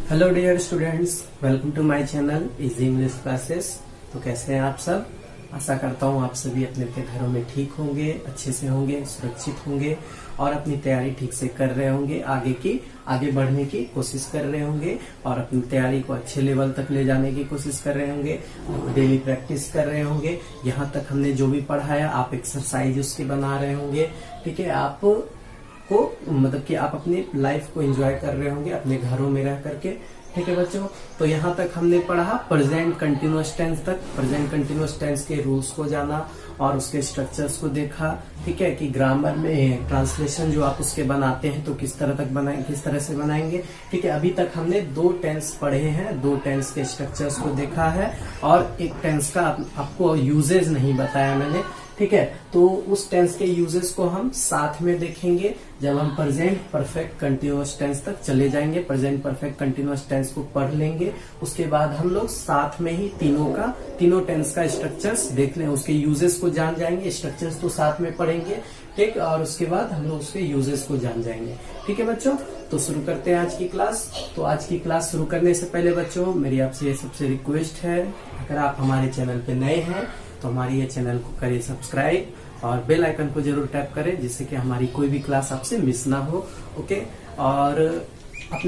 Hello dear students, welcome to my channel easy English classes. तो कैसे हैं आप सब? आशा करता हूँ आप सभी अपने अपने घरों में ठीक होंगे, अच्छे से होंगे, सुरक्षित होंगे और अपनी तैयारी ठीक से कर रहे होंगे। आगे बढ़ने की कोशिश कर रहे होंगे और अपनी तैयारी को अच्छे लेवल तक ले जाने की कोशिश कर रहे होंगे। डेली प्रैक्टिस कर रहे होंगे। यहाँ तक हमने जो भी पढ़ाया आप एक्सरसाइज उसके बना रहे होंगे। ठीक है, आप को मतलब कि आप अपनी लाइफ को एंजॉय कर रहे होंगे अपने घरों में रह करके। ठीक है बच्चों, तो यहाँ तक हमने पढ़ा प्रेजेंट कंटिन्यूअस टेंस तक। प्रेजेंट कंटिन्यूअस टेंस के रूल्स को जाना और उसके स्ट्रक्चर्स को देखा। ठीक है, कि ग्रामर में ट्रांसलेशन जो आप उसके बनाते हैं तो किस तरह से बनाएंगे। ठीक है, अभी तक हमने 2 टेंस पढ़े हैं, 2 टेंस के स्ट्रक्चर्स को देखा है और एक टेंस का आपको यूजेज नहीं बताया मैंने। ठीक है, तो उस टेंस के यूजेस को हम साथ में देखेंगे जब हम प्रेजेंट परफेक्ट कंटिन्यूअस टेंस तक चले जाएंगे। प्रेजेंट परफेक्ट कंटिन्यूअस टेंस को पढ़ लेंगे, उसके बाद हम लोग साथ में ही तीनों टेंस का स्ट्रक्चर्स देख लें, उसके यूजेस को जान जाएंगे। स्ट्रक्चर्स तो साथ में पढ़ेंगे, ठीक, और उसके बाद हम लोग उसके यूजेस को जान जाएंगे। ठीक है बच्चों, तो शुरू करते हैं आज की क्लास। तो आज की क्लास शुरू करने से पहले बच्चों मेरी आपसे सबसे रिक्वेस्ट है, अगर आप हमारे चैनल पे नए हैं तो हमारी ये चैनल को करें सब्सक्राइब और बेल आइकन को जरूर टैप करें, जिससे कि हमारी कोई भी क्लास आपसे मिस ना हो। ओके, और आप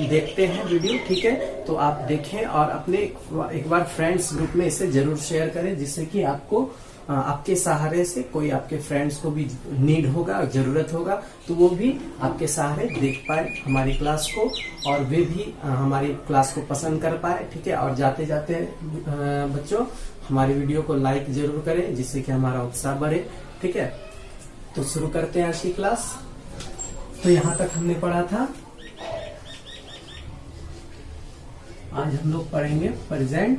देखते हैं वीडियो, ठीक है, तो आप देखें और अपने एक बार फ्रेंड्स ग्रुप में इसे जरूर शेयर करें, जिससे कि आपके सहारे से कोई आपके फ्रेंड्स को भी नीड होगा, जरूरत होगा, तो वो भी आपके सहारे देख पाए हमारी क्लास को और वे भी हमारी क्लास को पसंद कर पाए। ठीक है, और जाते जाते बच्चों हमारी वीडियो को लाइक जरूर करें, जिससे कि हमारा उत्साह बढ़े। ठीक है, तो शुरू करते हैं आज की क्लास। तो यहाँ तक हमने पढ़ा था। आज हम लोग पढ़ेंगे प्रेजेंट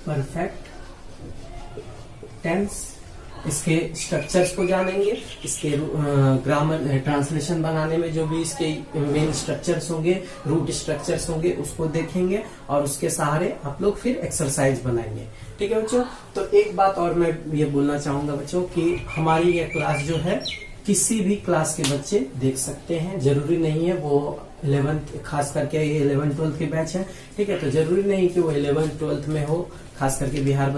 परफेक्ट टेंस। इसके स्ट्रक्चर्स को जानेंगे, इसके ग्रामर ट्रांसलेशन बनाने में जो भी इसके मेन स्ट्रक्चर्स होंगे, रूट स्ट्रक्चर्स होंगे, उसको देखेंगे और उसके सहारे आप लोग फिर एक्सरसाइज बनाएंगे। ठीक है बच्चों, तो एक बात और मैं ये बोलना चाहूंगा बच्चों कि हमारी ये क्लास जो है किसी भी क्लास के बच्चे देख सकते हैं। जरूरी नहीं है वो 11th, खास करके ये 11th-12th के बैच है। ठीक है, तो जरूरी नहीं कि वो 11th-12th में हो, खास करके बिहार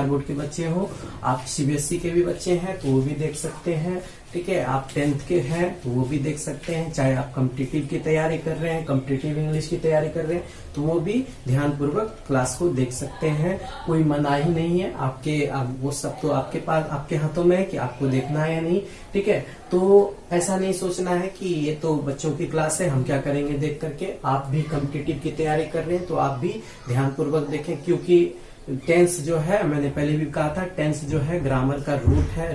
बोर्ड के बच्चे हो। आप सीबीएसई के भी बच्चे हैं तो वो भी देख सकते हैं। ठीक है, आप 10th के हैं तो वो भी देख सकते हैं। चाहे आप कॉम्पिटिटिव की तैयारी कर रहे हैं, कॉम्पिटिटिव इंग्लिश की तैयारी कर रहे हैं, तो वो भी ध्यानपूर्वक क्लास को देख सकते हैं। कोई मनाही नहीं है। वो सब तो आपके पास, आपके हाथों में है कि आपको देखना है या नहीं। ठीक है, तो ऐसा नहीं सोचना है कि ये तो बच्चों की क्लास है, हम क्या करेंगे देख करके। आप भी कॉम्पिटिटिव की तैयारी कर रहे हैं तो आप भी ध्यानपूर्वक देखें, क्योंकि टेंस जो है, मैंने पहले भी कहा था, टेंस जो है ग्रामर का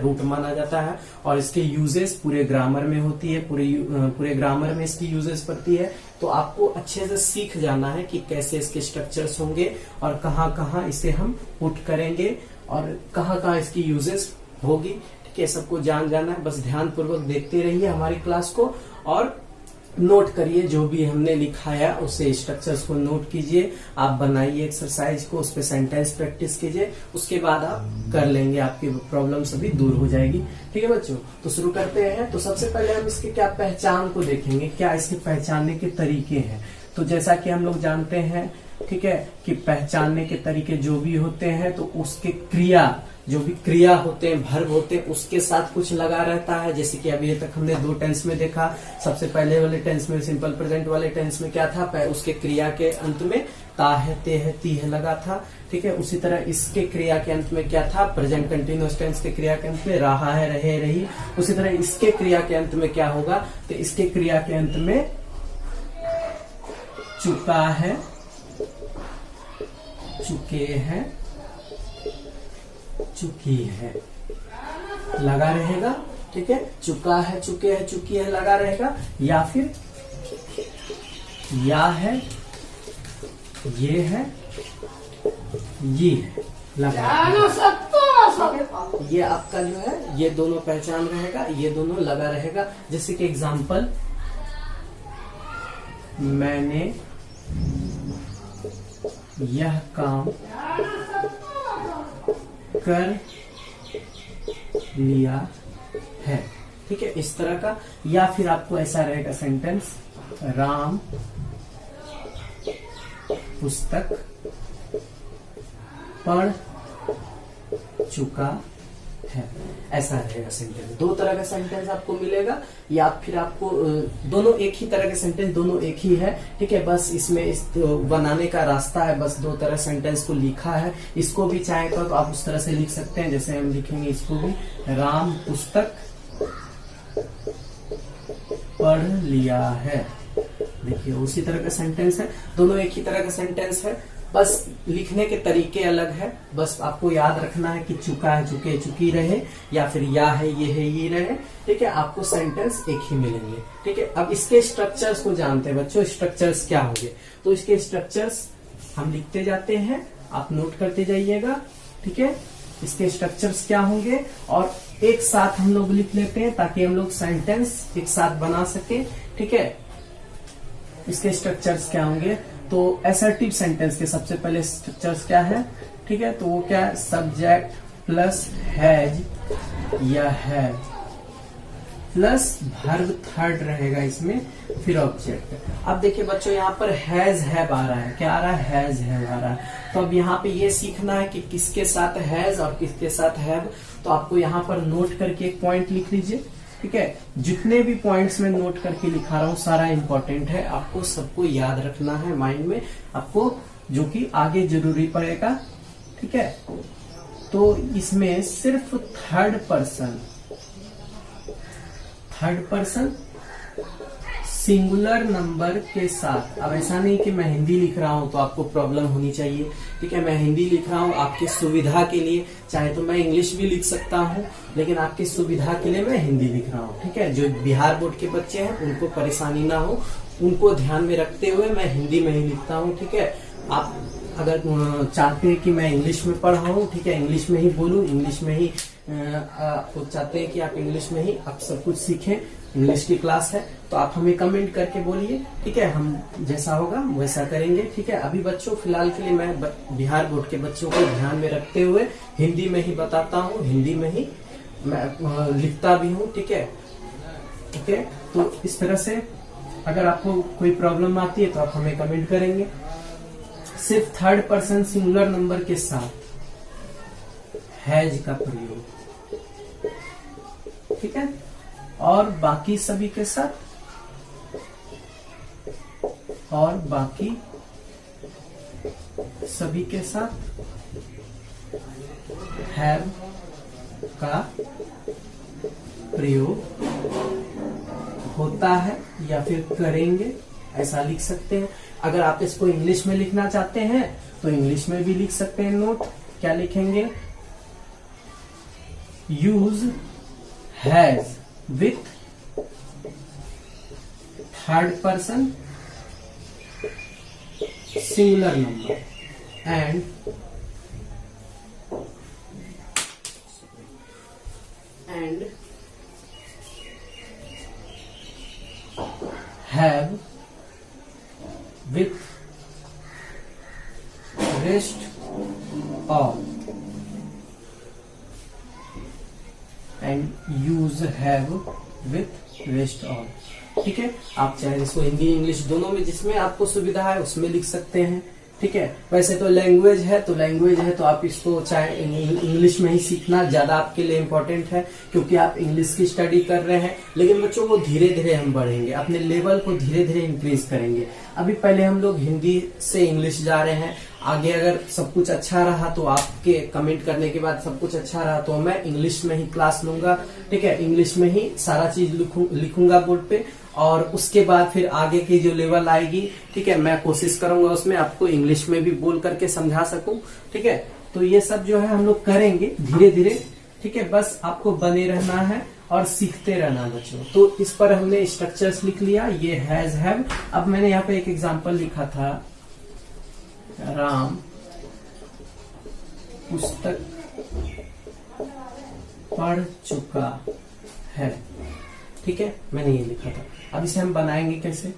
रूट माना जाता है और इसके यूजेस पूरे ग्रामर में होती है, पूरे ग्रामर में इसकी यूजेस पड़ती है। तो आपको अच्छे से सीख जाना है कि कैसे इसके स्ट्रक्चर्स होंगे और कहाँ कहाँ इसे हम पुट करेंगे और कहाँ कहाँ इसकी यूजेस होगी। ठीक है, सबको जाना है। बस ध्यानपूर्वक देखते रहिए हमारी क्लास को और नोट करिए जो भी हमने लिखाया, उसे स्ट्रक्चर्स को नोट कीजिए। आप बनाइए एक्सरसाइज को, उस पे सेंटेंस प्रैक्टिस कीजिए, उसके बाद आप कर लेंगे, आपकी प्रॉब्लम सभी दूर हो जाएगी। ठीक है बच्चों, तो शुरू करते हैं। तो सबसे पहले हम इसके क्या पहचान को देखेंगे, क्या इसके पहचानने के तरीके हैं। तो जैसा कि हम लोग जानते हैं, ठीक है, कि पहचानने के तरीके जो भी होते हैं तो उसके जो भी क्रिया होते हैं, वर्ब होते हैं, उसके साथ कुछ लगा रहता है। जैसे कि अभी तक हमने 2 टेंस में देखा। सबसे पहले वाले टेंस में, सिंपल प्रेजेंट वाले टेंस में क्या था, उसके क्रिया के अंत में ता है, ते है, ती है लगा था। ठीक है, उसी तरह इसके क्रिया के अंत में क्या था, प्रेजेंट कंटिन्यूअस टेंस के क्रिया के अंत में रहा है, रहे, रही। उसी तरह इसके क्रिया के अंत में क्या होगा, तो इसके क्रिया के अंत में चुका है, चुके हैं, चुकी है लगा रहेगा। ठीक है, चुका है, चुके हैं, चुकी है लगा रहेगा, या फिर या है, ये है, ये है लगा। ये आपका जो है, ये दोनों पहचान रहेगा, ये दोनों लगा रहेगा। जैसे कि एग्जाम्पल, मैंने यह काम कर लिया है। ठीक है, इस तरह का। या फिर आपको ऐसा रहेगा सेंटेंस, राम पुस्तक पढ़ चुका है, ऐसा रहेगा सेंटेंस। दो तरह का सेंटेंस आपको मिलेगा, या फिर आपको दोनों एक ही तरह के सेंटेंस, दोनों एक ही है, ठीक है। बस इसमें इस बनाने का रास्ता है, बस दो तरह सेंटेंस को लिखा है। इसको भी चाहे तो आप उस तरह से लिख सकते हैं, जैसे हम लिखेंगे इसको भी, राम पुस्तक पढ़ लिया है। देखिए उसी तरह का सेंटेंस है, दोनों एक ही तरह का सेंटेंस है, बस लिखने के तरीके अलग है। बस आपको याद रखना है कि चुका है चुके चुकी रहे, या फिर या है ये रहे, ठीक है। आपको सेंटेंस एक ही मिलेंगे, ठीक है। अब इसके स्ट्रक्चर्स को जानते हैं बच्चों, स्ट्रक्चर्स क्या होंगे। तो इसके स्ट्रक्चर्स हम लिखते जाते हैं, आप नोट करते जाइएगा, ठीक है। इसके स्ट्रक्चर्स क्या होंगे और एक साथ हम लोग लिख लेते हैं, ताकि हम लोग सेंटेंस एक साथ बना सके, ठीक है। इसके स्ट्रक्चर्स क्या होंगे, तो असर्टिव सेंटेंस के सबसे पहले स्ट्रक्चर्स क्या है, ठीक है। तो वो क्या है, सब्जेक्ट प्लस हैज या है प्लस वर्ब थर्ड रहेगा इसमें, फिर ऑब्जेक्ट। अब देखिए बच्चों यहाँ पर हैज हैव आ रहा है, क्या आ रहा है, हैज हैव आ रहा है। तो अब यहाँ पे ये सीखना है कि किसके साथ हैज और किसके साथ हैव। तो आपको यहाँ पर नोट करके एक पॉइंट लिख लीजिए, ठीक है। जितने भी पॉइंट्स में नोट करके लिखा रहा हूँ सारा इंपॉर्टेंट है, आपको सबको याद रखना है माइंड में, आपको जो कि आगे जरूरी पड़ेगा, ठीक है। तो इसमें सिर्फ थर्ड पर्सन सिंगुलर नंबर के साथ। अब ऐसा नहीं कि मैं हिंदी लिख रहा हूं तो आपको प्रॉब्लम होनी चाहिए, ठीक है। मैं हिंदी लिख रहा हूं आपकी सुविधा के लिए, चाहे तो मैं इंग्लिश भी लिख सकता हूं, लेकिन आपकी सुविधा के लिए मैं हिंदी लिख रहा हूं, ठीक है। जो बिहार बोर्ड के बच्चे हैं उनको परेशानी ना हो, उनको ध्यान में रखते हुए मैं हिंदी में ही लिखता हूं, ठीक है। आप अगर चाहते हैं कि मैं इंग्लिश में पढ़ रहा हूँ, ठीक है, इंग्लिश में ही बोलूं, इंग्लिश में ही आपको चाहते हैं कि आप इंग्लिश में ही आप सब कुछ सीखें, इंग्लिश की क्लास है, तो आप हमें कमेंट करके बोलिए, ठीक है। हम जैसा होगा वैसा करेंगे, ठीक है। अभी बच्चों फिलहाल के लिए मैं बिहार बोर्ड के बच्चों को ध्यान में रखते हुए हिंदी में ही बताता हूँ, हिंदी में ही मैं लिखता भी हूँ, ठीक है। ओके, तो इस तरह से अगर आपको कोई प्रॉब्लम आती है तो आप हमें कमेंट करेंगे। सिर्फ थर्ड पर्सन सिंगुलर नंबर के साथ हैज का प्रयोग, ठीक है, और बाकी सभी के साथ, और बाकी सभी के साथ हैव का प्रयोग होता है या फिर करेंगे, ऐसा लिख सकते हैं। अगर आप इसको इंग्लिश में लिखना चाहते हैं तो इंग्लिश में भी लिख सकते हैं। नोट क्या लिखेंगे, use has with third person singular number and have with rest of and use have with rest of, ठीक है। आप चाहे इसको हिंदी इंग्लिश दोनों में जिसमें आपको सुविधा है उसमें लिख सकते हैं, ठीक है। वैसे तो लैंग्वेज है तो आप इसको चाहे इंग्लिश में ही सीखना ज्यादा आपके लिए इम्पोर्टेंट है, क्योंकि आप इंग्लिश की स्टडी कर रहे हैं। लेकिन बच्चों को धीरे धीरे हम बढ़ेंगे, अपने लेवल को धीरे धीरे इंक्रीज करेंगे। अभी पहले हम लोग हिंदी से इंग्लिश जा रहे हैं, आगे अगर सब कुछ अच्छा रहा तो आपके कमेंट करने के बाद सब कुछ अच्छा रहा तो मैं इंग्लिश में ही क्लास लूंगा, ठीक है। इंग्लिश में ही सारा चीज लिखूंगा बोर्ड पे, और उसके बाद फिर आगे की जो लेवल आएगी, ठीक है, मैं कोशिश करूंगा उसमें आपको इंग्लिश में भी बोल करके समझा सकूं, ठीक है। तो ये सब जो है हम लोग करेंगे धीरे धीरे, ठीक है। बस आपको बने रहना है और सीखते रहना बच्चों। तो इस पर हमने स्ट्रक्चर्स लिख लिया, ये हैज हैव। अब मैंने यहाँ पे एक एग्जांपल लिखा था, राम पुस्तक पढ़ चुका है, ठीक है, मैंने ये लिखा था। अब इसे हम बनाएंगे कैसे,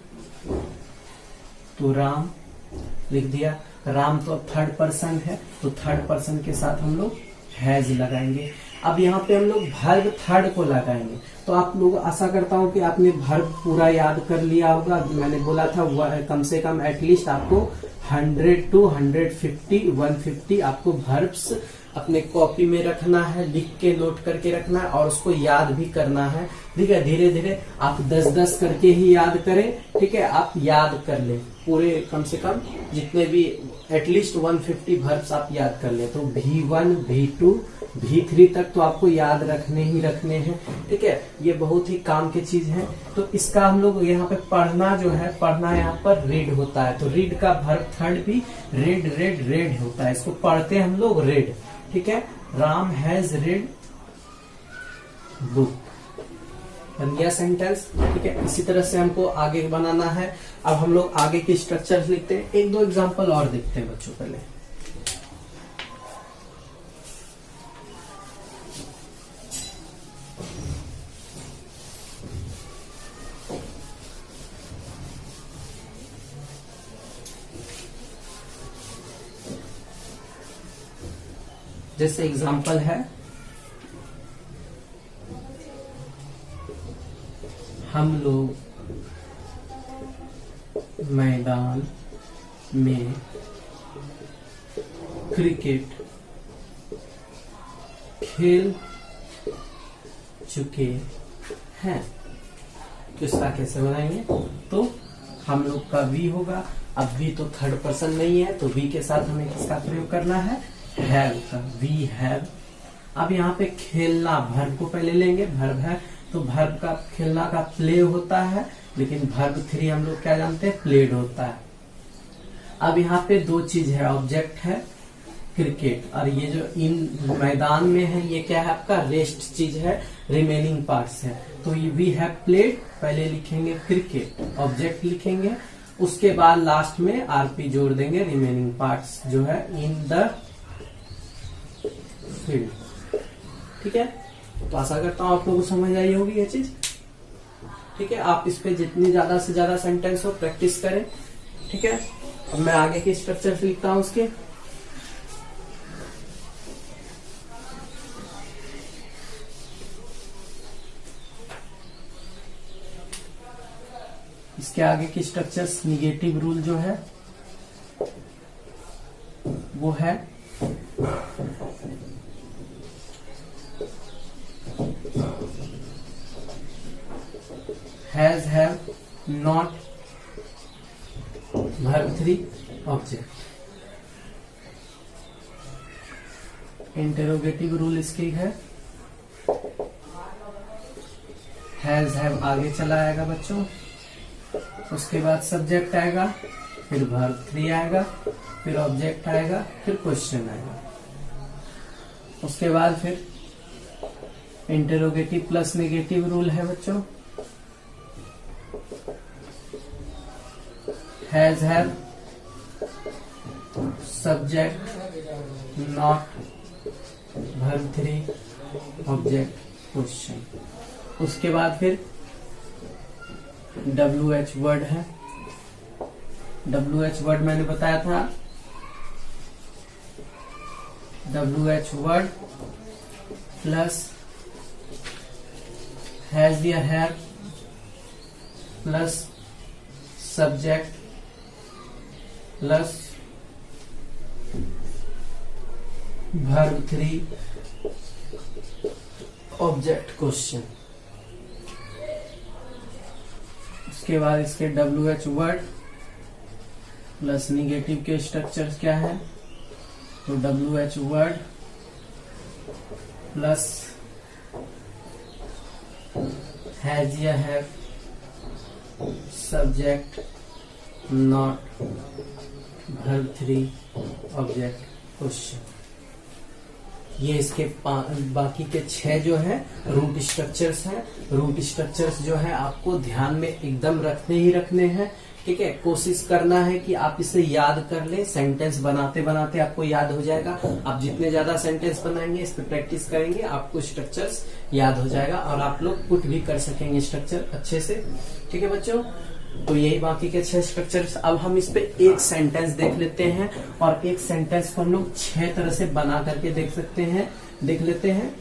तो राम लिख दिया, राम तो थर्ड पर्सन है तो थर्ड पर्सन के साथ हम लोग हैज लगाएंगे। अब यहाँ पे हम लोग वर्ब थर्ड को लगाएंगे। तो आप लोग आशा करता हूँ कि आपने वर्ब पूरा याद कर लिया होगा। मैंने बोला था कम से कम एटलीस्ट आपको 100 to 150 150 आपको वर्ब्स अपने कॉपी में रखना है, लिख के नोट करके रखना है और उसको याद भी करना है। ठीक है, धीरे धीरे आप 10-10 करके ही याद करें। ठीक है, आप याद कर ले पूरे, कम से कम जितने भी एटलीस्ट 150 वर्ब्स आप याद कर ले। तो V1 V2 V3 तक तो आपको याद रखने ही रखने हैं। ठीक है, ये बहुत ही काम की चीज है। तो इसका हम लोग यहाँ पे पढ़ना जो है, पढ़ना यहाँ पर रीड होता है। तो रीड का वर्ब थर्ड भी रेड होता है। इसको पढ़ते हैं हम लोग रेड। ठीक है, राम हैज रेड बुक, बन गया सेंटेंस। ठीक है, इसी तरह से हमको आगे बनाना है। अब हम लोग आगे की स्ट्रक्चर्स लिखते हैं। एक दो एग्जांपल और देखते हैं बच्चों पहले। जैसे एग्जांपल है, हम लोग मैदान में क्रिकेट खेल चुके हैं। तो इसका कैसे बनाएंगे? तो हम लोग का वी होगा। अब वी तो थर्ड पर्सन नहीं है, तो वी के साथ हमें किसका प्रयोग करना है? हैव का, वी हैव। अब यहाँ पे खेलना, वर्ब को पहले लेंगे, वर्ब है तो वर्ब का खेलना का प्ले होता है, लेकिन वर्ब 3 हम लोग क्या जानते हैं? प्लेड होता है। अब यहाँ पे दो चीज है, ऑब्जेक्ट है क्रिकेट, और ये जो इन मैदान में है ये क्या है आपका? रेस्ट चीज है, रिमेनिंग पार्ट्स है। तो ये वी हैव प्लेड, पहले लिखेंगे क्रिकेट, ऑब्जेक्ट लिखेंगे, उसके बाद लास्ट में आरपी जोड़ देंगे, रिमेनिंग पार्ट्स जो है इन द फील्ड। ठीक है, तो आशा करता हूं आप लोगों को समझ आई होगी ये चीज। ठीक है, आप इस पे जितनी ज्यादा से ज्यादा सेंटेंस हो प्रैक्टिस करें। ठीक है, अब मैं आगे के स्ट्रक्चर लिखता हूं उसके। इसके आगे की स्ट्रक्चर्स निगेटिव रूल जो है वो है has, have, not, verb 3, object. Interrogative rule इसकी है, हैज, हैव आगे चला आएगा बच्चों, उसके बाद सब्जेक्ट आएगा, फिर वर्ब 3 आएगा, फिर ऑब्जेक्ट आएगा, फिर क्वेश्चन आएगा। उसके बाद फिर इंटेरोगेटिव प्लस नेगेटिव रूल है बच्चों, has, have, subject, not, verb 3, object, question. उसके बाद फिर WH वर्ड है। WH वर्ड मैंने बताया था, WH वर्ड प्लस हैज या have plus subject plus verb 3, object, question. उसके बाद इसके WH वर्ड प्लस निगेटिव के स्ट्रक्चर क्या है? तो WH वर्ड प्लस हैज या have, subject, not, verb 3, object, question. ये इसके बाकी के 6 जो है रूट स्ट्रक्चर्स हैं। रूट स्ट्रक्चर्स जो है आपको ध्यान में एकदम रखने ही रखने हैं। ठीक है, कोशिश करना है कि आप इसे याद कर ले। सेंटेंस बनाते बनाते आपको याद हो जाएगा। आप जितने ज्यादा सेंटेंस बनाएंगे, इस पे प्रैक्टिस करेंगे, आपको स्ट्रक्चर्स याद हो जाएगा और आप लोग पुट भी कर सकेंगे स्ट्रक्चर अच्छे से। ठीक है बच्चों, तो यही बाकी के 6 स्ट्रक्चर्स। अब हम इस पे एक सेंटेंस देख लेते हैं और एक सेंटेंस को हम लोग 6 तरह से बना करके देख लेते हैं।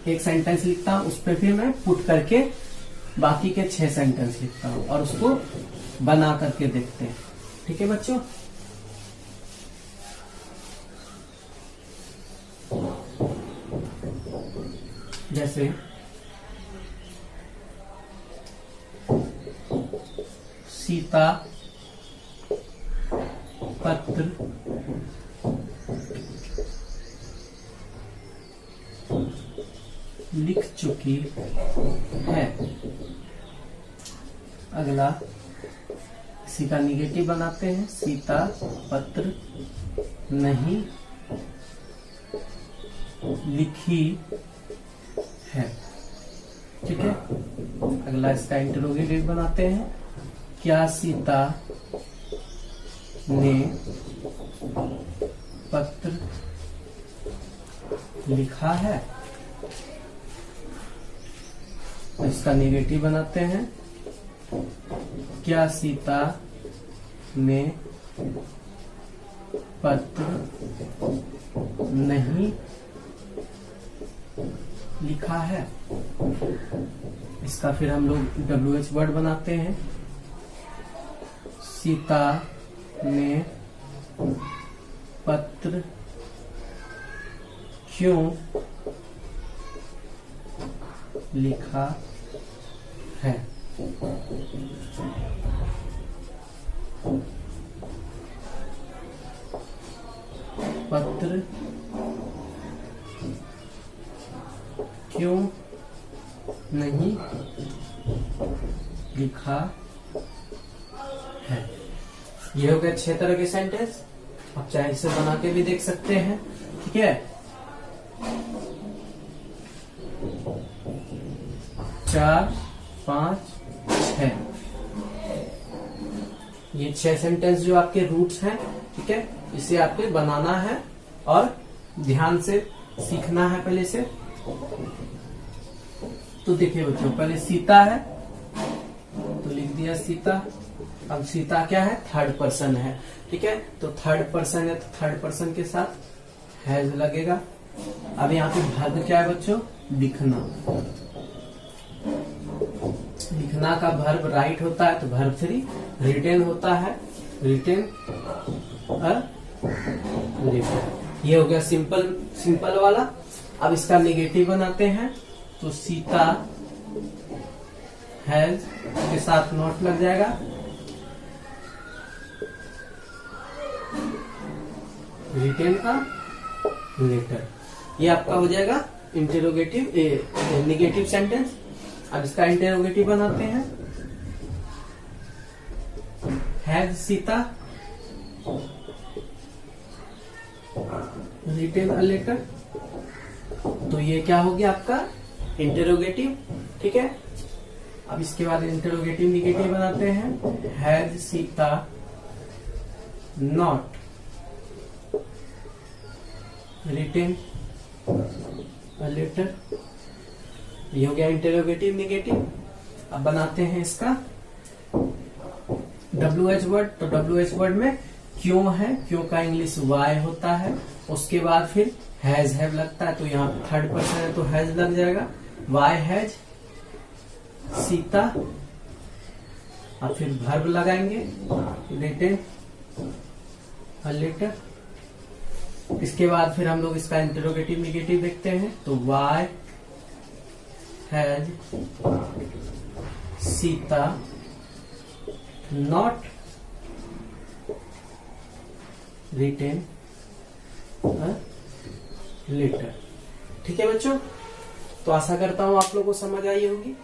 एक सेंटेंस लिखता हूं, उस पर फिर मैं पुट करके बाकी के 6 सेंटेंस लिखता हूं और उसको बना करके देखते हैं। ठीक है बच्चों, जैसे सीता पत्र लिख चुकी है। अगला इसी का निगेटिव बनाते हैं, सीता पत्र नहीं लिखी है। ठीक है, अगला इसका इंटरोगेटिव बनाते हैं, क्या सीता ने पत्र लिखा है। इसका नेगेटिव बनाते हैं, क्या सीता ने पत्र नहीं लिखा है। इसका फिर हम लोग WH वर्ड बनाते हैं, सीता ने पत्र क्यों लिखा है। पत्र क्यों नहीं लिखा है। ये हो गया 6 तरह के सेंटेंस। आप चाहे इसे बना के भी देख सकते हैं। ठीक है, 4, 5, 6 ये 6 सेंटेंस जो आपके रूट्स हैं। ठीक है, इसे आपको बनाना है और ध्यान से सीखना है पहले से। तो देखिए बच्चों, पहले सीता है तो लिख दिया सीता। अब सीता क्या है, 3rd पर्सन है। ठीक है, तो 3rd पर्सन है तो 3rd पर्सन के साथ हैज लगेगा। अब यहाँ पे वर्ब क्या है बच्चों, लिखना। लिखना का वर्ब राइट होता है तो वर्ब 3। रिटेन होता है, रिटेन लेटर। ये हो गया सिंपल वाला। अब इसका नेगेटिव बनाते हैं, तो सीता हैज के साथ नॉट लग जाएगा। रिटेन का लेटर, ये आपका हो जाएगा इंटेरोगेटिव नेगेटिव सेंटेंस। अब इसका इंटेरोगेटिव बनाते हैं, has Sita written a letter. तो ये क्या हो गया आपका इंटेरोगेटिव। ठीक है, अब इसके बाद इंटेरोगेटिव निगेटिव बनाते हैं, has Sita not written a letter. ये हो गया इंटेरोगेटिव निगेटिव। अब बनाते हैं इसका WH वर्ड। तो WH वर्ड में क्यों है, क्यों का इंग्लिश वाई होता है। उसके बाद फिर हैज हैव लगता है, तो यहाँ 3rd पर्सन है तो हैज लग जाएगा। वाई हैज सीता, और फिर वर्ब लगाएंगे रिटेन अ लेटर। इसके बाद फिर हम लोग इसका इंटरोगेटिव निगेटिव देखते हैं, तो why has Sita not written a letter. ठीक है बच्चों, तो आशा करता हूं आप लोगों को समझ आई होगी।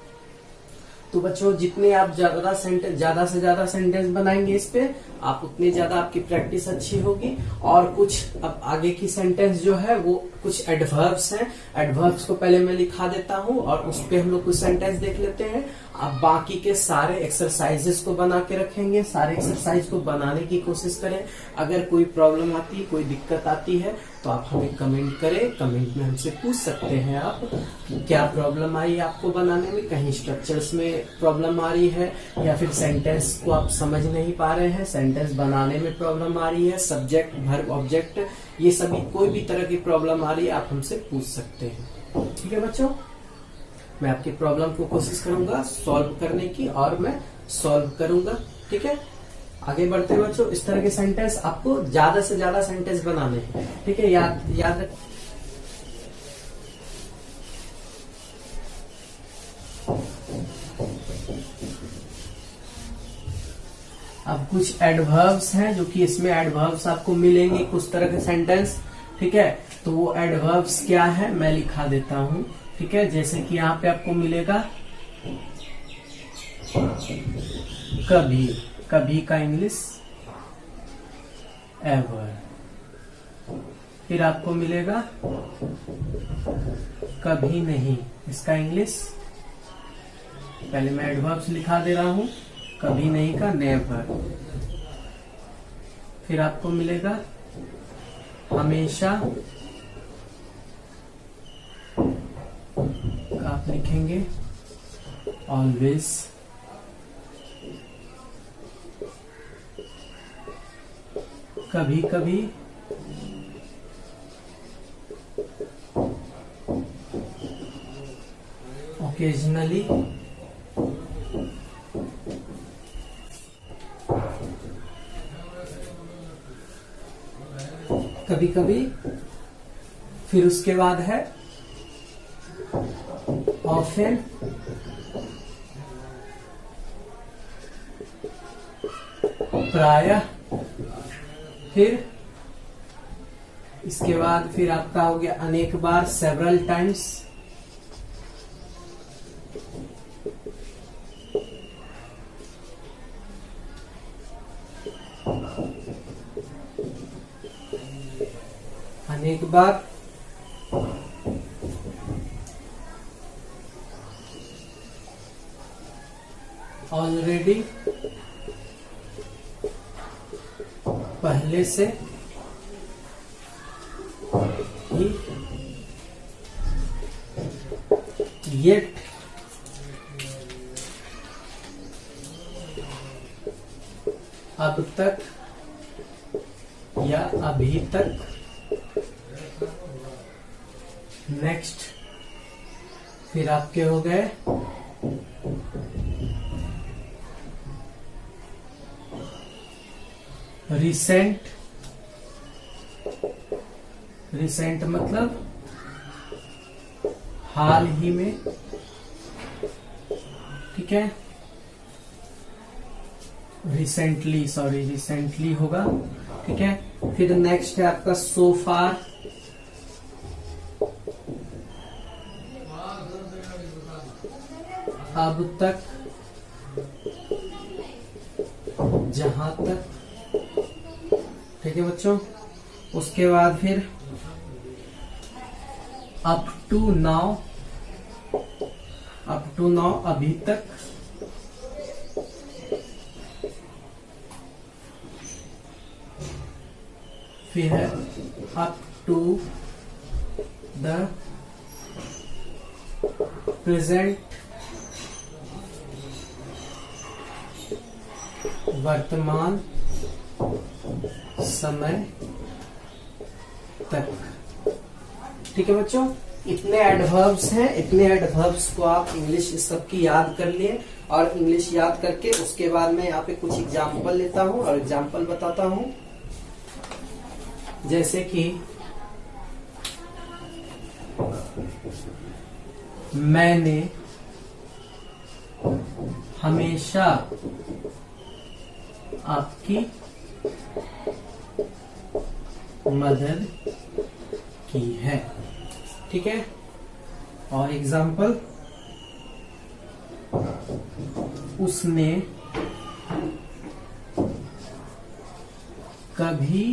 तो बच्चों, जितने आप ज्यादा से ज्यादा सेंटेंस बनाएंगे इस पे, आप उतनी ज्यादा आपकी प्रैक्टिस अच्छी होगी। और कुछ अब आगे की सेंटेंस जो है वो कुछ एडवर्ब्स हैं। एडवर्ब्स को पहले मैं लिखा देता हूँ और उस पे हम लोग कुछ सेंटेंस देख लेते हैं। अब बाकी के सारे एक्सरसाइजेस को बना के रखेंगे, सारे एक्सरसाइज को बनाने की कोशिश करें। अगर कोई प्रॉब्लम आती है, कोई दिक्कत आती है तो आप हमें कमेंट करें, कमेंट में हमसे पूछ सकते हैं आप कि क्या प्रॉब्लम आई आपको बनाने में, कहीं स्ट्रक्चर्स में प्रॉब्लम आ रही है या फिर सेंटेंस को आप समझ नहीं पा रहे हैं, सेंटेंस बनाने में प्रॉब्लम आ रही है, सब्जेक्ट वर्ब ऑब्जेक्ट ये सभी कोई भी तरह की प्रॉब्लम आ रही है आप हमसे पूछ सकते हैं। ठीक है बच्चों, मैं आपकी प्रॉब्लम को कोशिश करूंगा सॉल्व करने की और मैं सॉल्व करूंगा। ठीक है, आगे बढ़ते हैं बच्चों। इस तरह के सेंटेंस आपको ज्यादा से ज्यादा सेंटेंस बनाने हैं। ठीक है, याद रख। अब कुछ एडवर्ब्स हैं जो कि इसमें एडवर्ब्स आपको मिलेंगे कुछ तरह के सेंटेंस। ठीक है, तो वो एडवर्ब्स क्या है मैं लिखा देता हूं। ठीक है, जैसे कि यहाँ पे आपको मिलेगा कभी, कभी का इंग्लिश एवर। फिर आपको मिलेगा कभी नहीं, इसका इंग्लिश, पहले मैं एडवर्ब्स लिखा दे रहा हूं, कभी नहीं का नेवर। फिर आपको मिलेगा हमेशा, आप लिखेंगे ऑलवेज। कभी कभी, ओकेजनली, कभी कभी। फिर उसके बाद है ऑफन, प्रायः। फिर इसके बाद फिर आपका हो गया अनेक बार, सेवरल टाइम्स। अनेक बार। ऑलरेडी, पहले से ही। येट, अब तक या अभी तक। नेक्स्ट, फिर आपके हो गए रिसेंट। रिसेंट मतलब हाल ही में। ठीक है, रिसेंटली, सॉरी रिसेंटली होगा। ठीक है, फिर नेक्स्ट है आपका सो फार। अब तक, जहां तक। ठीक है बच्चों, उसके बाद फिर up to now. Up to now अभी तक। फिर है अप टू द प्रेजेंट, वर्तमान समय तक। ठीक है बच्चों, इतने एडवर्ब्स हैं, इतने एडवर्ब्स को आप इंग्लिश सबकी याद कर लिए। और इंग्लिश याद करके उसके बाद मैं यहाँ पे कुछ एग्जाम्पल लेता हूँ और एग्जाम्पल बताता हूँ। जैसे कि मैंने हमेशा आपकी मदद की है। ठीक है, और एग्जाम्पल, उसने कभी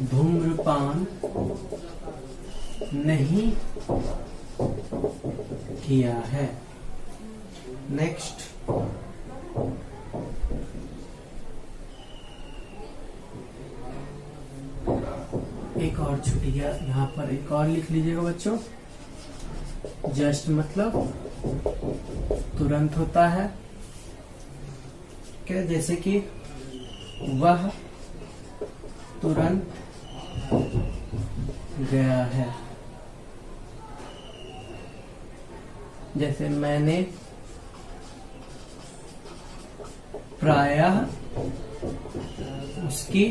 धूम्रपान नहीं किया है। नेक्स्ट, एक और छूट गया, यहाँ पर एक और लिख लीजिएगा बच्चों। जस्ट मतलब तुरंत होता है, क्या, जैसे कि वह तुरंत गया है। जैसे मैंने प्रायः उसकी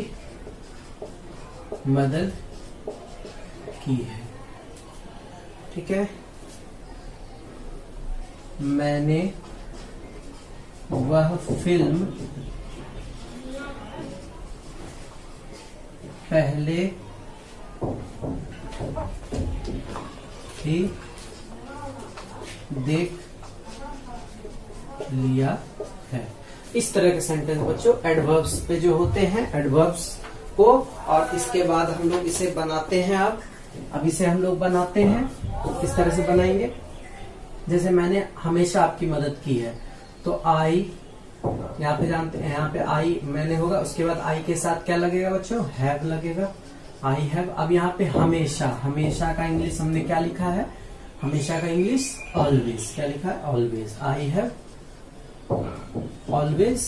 मदद की है। ठीक है, मैंने वह फिल्म पहले ही देख लिया है। इस तरह के सेंटेंस बच्चों एडवर्ब्स पे जो होते हैं, एडवर्ब्स को, और इसके बाद हम लोग इसे बनाते हैं। अब इसे हम लोग बनाते हैं, किस तरह से बनाएंगे। जैसे मैंने हमेशा आपकी मदद की है, तो आई यहाँ पे जानते हैं, यहाँ पे आई मैंने होगा, उसके बाद आई के साथ क्या लगेगा बच्चों, हैव लगेगा, आई हैव। अब यहाँ पे हमेशा, हमेशा का इंग्लिश हमने क्या लिखा है, हमेशा का इंग्लिश ऑलवेज, क्या लिखा है, ऑलवेज। आई हैव ऑलवेज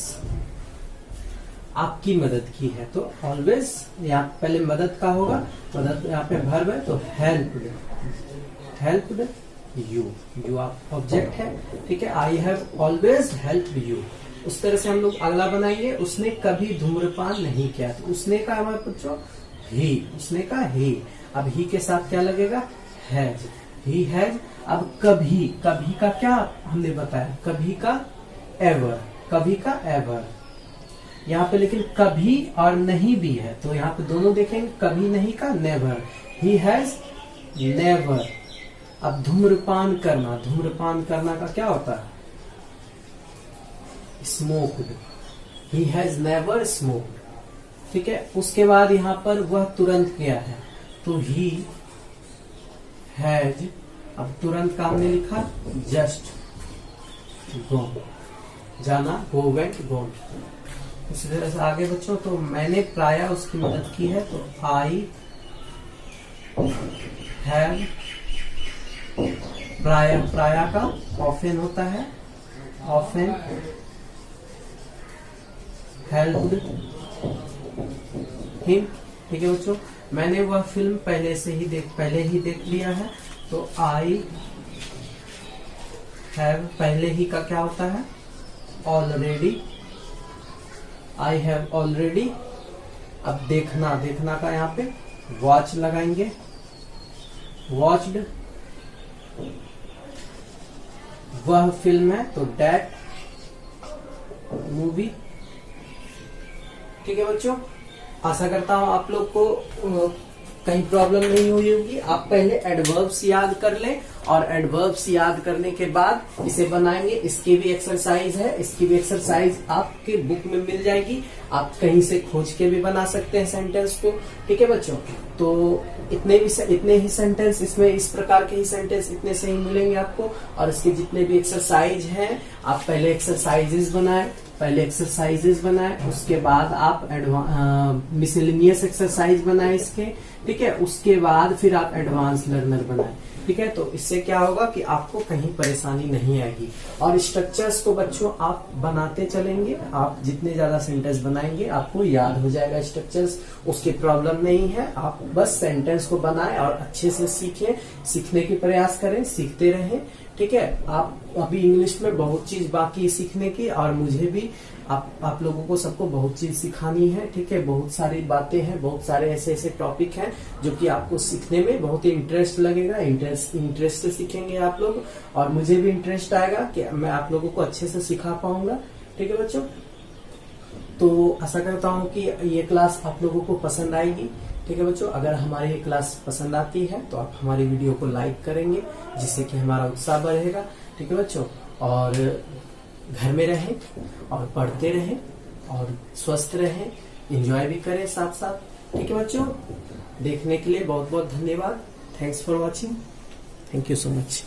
आपकी मदद की है, तो ऑलवेज यहाँ पहले मदद का होगा, मदद यहाँ पे वर्ब है, तो हेल्प्ड, हेल्प्ड यू, यू आप ऑब्जेक्ट है। ठीक है, I have always helped you. उस तरह से हम लोग अगला बनाएंगे, उसने कभी धूम्रपान नहीं किया, तो उसने का हमारे बच्चों ही, उसने का ही। अब ही के साथ क्या लगेगा, हैज, ही हैज। अब कभी, कभी का क्या हमने बताया, कभी का एवर, कभी का एवर। यहाँ पे लेकिन कभी और नहीं भी है, तो यहाँ पे दोनों देखेंगे, कभी नहीं का नेवर, ही हैज नेवर। अब धूम्रपान करना, धूम्रपान करना का क्या होता है, smoked, he has never smoked. ठीक है, उसके बाद यहाँ पर वह तुरंत गया है, तो ही हैज, अब तुरंत का हमने लिखा जस्ट गॉन, जाना, गो वेंट गॉन। उसी तरह से आगे बच्चों, तो मैंने प्रायः उसकी मदद की है, तो आई हैव, प्रायः, प्रायः का ऑफेन होता है, ऑफेन हेल्प्ड हिम। ठीक है बच्चों, मैंने वह फिल्म पहले ही देख लिया है, तो आई हैव, पहले ही का क्या होता है, ऑलरेडी, आई हैव ऑलरेडी। अब देखना, देखना का यहाँ पे वॉच लगाएंगे, वॉच्ड, वह फिल्म है, तो दैट मूवी। ठीक है बच्चों, आशा करता हूं आप लोग को कहीं प्रॉब्लम नहीं हुई होगी। आप पहले एडवर्ब्स याद कर लें, और एडवर्ब्स याद करने के बाद इसे बनाएंगे। इसकी भी एक्सरसाइज है, इसकी भी एक्सरसाइज आपके बुक में मिल जाएगी, आप कहीं से खोज के भी बना सकते हैं सेंटेंस को। ठीक है बच्चों, तो इतने ही सेंटेंस इसमें, इस प्रकार के ही सेंटेंस इतने से ही मिलेंगे आपको। और इसके जितने भी एक्सरसाइज हैं, आप पहले एक्सरसाइजेज बनाएं, उसके बाद आप मिसलेनियस एक्सरसाइज बनाएं इसके। ठीक है, उसके बाद फिर आप एडवांस लर्नर बनाएं। ठीक है, तो इससे क्या होगा कि आपको कहीं परेशानी नहीं आएगी। और स्ट्रक्चर्स को बच्चों आप बनाते चलेंगे, आप जितने ज्यादा सेंटेंस बनाएंगे आपको याद हो जाएगा स्ट्रक्चर्स, उसकी प्रॉब्लम नहीं है। आप बस सेंटेंस को बनाएं और अच्छे से सीखें, सीखने की प्रयास करें, सीखते रहें। ठीक है, आप अभी इंग्लिश में बहुत चीज बाकी है सीखने की, और मुझे भी आप लोगों को सबको बहुत चीज सिखानी है। ठीक है, बहुत सारी बातें हैं, बहुत सारे ऐसे टॉपिक हैं जो कि आपको सीखने में बहुत ही इंटरेस्ट लगेगा, इंटरेस्ट से सीखेंगे आप लोग, और मुझे भी इंटरेस्ट आएगा कि मैं आप लोगों को अच्छे से सिखा पाऊंगा। ठीक है बच्चों, तो आशा करता हूँ कि ये क्लास आप लोगों को पसंद आएगी। ठीक है बच्चों, अगर हमारी ये क्लास पसंद आती है तो आप हमारी वीडियो को लाइक करेंगे, जिससे कि हमारा उत्साह बढ़ेगा। ठीक है बच्चों, और घर में रहें और पढ़ते रहें और स्वस्थ रहें, एंजॉय भी करें साथ साथ। ठीक है बच्चों, देखने के लिए बहुत बहुत धन्यवाद। Thanks for watching, thank you so much.